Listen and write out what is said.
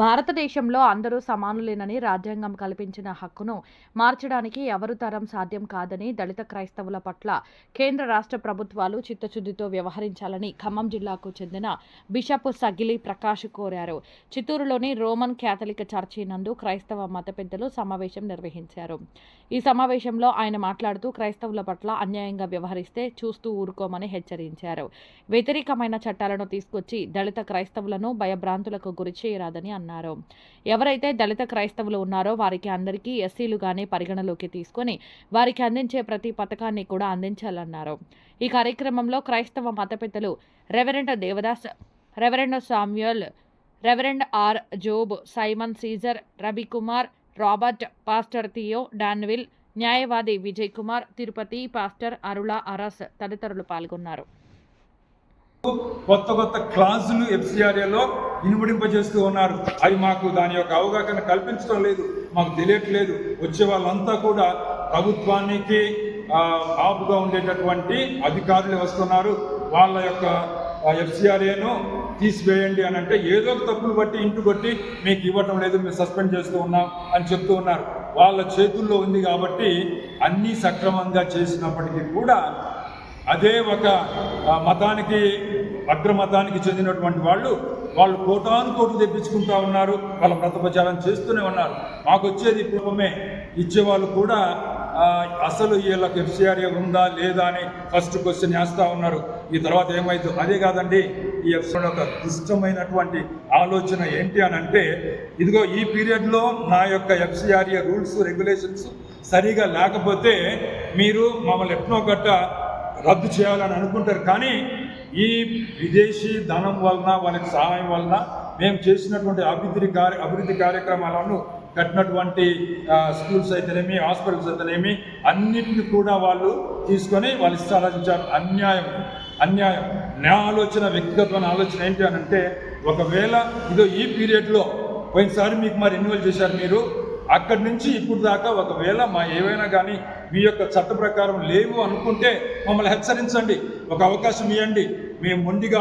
భారతదేశంలో అందరూ సమానులేనని రాజ్యాంగం కల్పించిన హక్కును మార్చడానికి ఎవరు తరం సాధ్యం కాదని దళిత క్రైస్తవుల పట్ల కేంద్ర రాష్ట్ర ప్రభుత్వాలు చిత్తశుద్ధితో వ్యవహరించాలని ఖమ్మం జిల్లాకు చెందిన బిషప్ సగిలి ప్రకాష్ కోరారు. చిత్తూరులోని రోమన్ క్యాథలిక్ చర్చి నందు క్రైస్తవ మత పెద్దలు సమావేశం నిర్వహించారు. ఈ సమావేశంలో ఆయన మాట్లాడుతూ క్రైస్తవుల పట్ల అన్యాయంగా వ్యవహరిస్తే చూస్తూ ఊరుకోమని హెచ్చరించారు. వ్యతిరేకమైన చట్టాలను తీసుకొచ్చి దళిత క్రైస్తవులను భయభ్రాంతులకు గురి చేయరాదని అన్నారు. ఎవరైతే దళిత క్రైస్తవులు ఉన్నారో వారికి అందరికీ ఎస్సీలుగానే పరిగణలోకి తీసుకొని వారికి అందించే ప్రతి పథకాన్ని కూడా అందించాలన్నారు. ఈ కార్యక్రమంలో క్రైస్తవ మత పెద్దలు reverend Devadas, reverend Samuel, reverend R Job, Simon Caesar, Ravikumar, Robert, pastor Theo, Donville, న్యాయవాది విజయ్ కుమార్, తిరుపతి, పాస్టర్ అరుళ అరస్ తదితరులు పాల్గొన్నారు. కొత్త కొత్త క్లాసులు ఎఫ్సిఆర్ఏలో ఇనుమడింపజేస్తూ ఉన్నారు. అవి మాకు దాని యొక్క అవగాహన కల్పించడం లేదు, మాకు తెలియట్లేదు. వచ్చే వాళ్ళంతా కూడా ప్రభుత్వానికి ఆపుగా ఉండేటటువంటి అధికారులు వస్తున్నారు. వాళ్ళ యొక్క ఎఫ్సిఆర్ఏను తీసివేయండి అని అంటే ఏదో ఒక తప్పులు బట్టి ఇంటి కొట్టి మీకు ఇవ్వటం లేదు, మేము సస్పెండ్ చేస్తూ ఉన్నాం అని చెప్తూ ఉన్నారు. వాళ్ళ చేతుల్లో ఉంది కాబట్టి అన్నీ సక్రమంగా చేసినప్పటికీ కూడా అదే ఒక మతానికి అగ్రమతానికి చెందినటువంటి వాళ్ళు కోటాను కోట్లు తెప్పించుకుంటూ ఉన్నారు. వాళ్ళ మత ప్రచారం చేస్తూనే ఉన్నారు. మాకు వచ్చేది పూర్వమే ఇచ్చేవాళ్ళు కూడా అసలు వీళ్ళకి ఎఫ్సిఆర్ఏ ఉందా లేదా అని ఫస్ట్ క్వశ్చన్ వేస్తూ ఉన్నారు. ఈ తర్వాత ఏమైందో అదే కాదండి. ఈ ఎఫ్సిఆర్ ఒక దుష్టమైనటువంటి ఆలోచన ఏంటి అని అంటే, ఇదిగో ఈ పీరియడ్లో నా యొక్క ఎఫ్సిఆర్ఏ రూల్స్ రెగ్యులేషన్స్ సరిగా లేకపోతే మీరు మమ్మల్ని ఎట్నో గట్ట రద్దు చేయాలని అనుకుంటారు. కానీ ఈ విదేశీ ధనం వలన వాళ్ళకి సహాయం వలన మేము చేసినటువంటి అభివృద్ధి కార్యక్రమాలను కట్టినటువంటి స్కూల్స్ అయితేనేమి, హాస్పిటల్స్ అయితేనేమి అన్నింటిని కూడా వాళ్ళు తీసుకొని వాళ్ళు ఇష్టారాజించారు. అన్యాయం. నా ఆలోచన, వ్యక్తిగతమైన ఆలోచన ఏంటి అని అంటే, ఒకవేళ ఇదో ఈ పీరియడ్లో పోయినసారి మీకు మరి రెన్యువల్ చేశారు మీరు, అక్కడి నుంచి ఇప్పుడు దాకా ఒకవేళ ఏవైనా కానీ మీ యొక్క చట్ట ప్రకారం లేవు అనుకుంటే మమ్మల్ని హెచ్చరించండి, ఒక అవకాశం ఇవ్వండి. మేము మొండిగా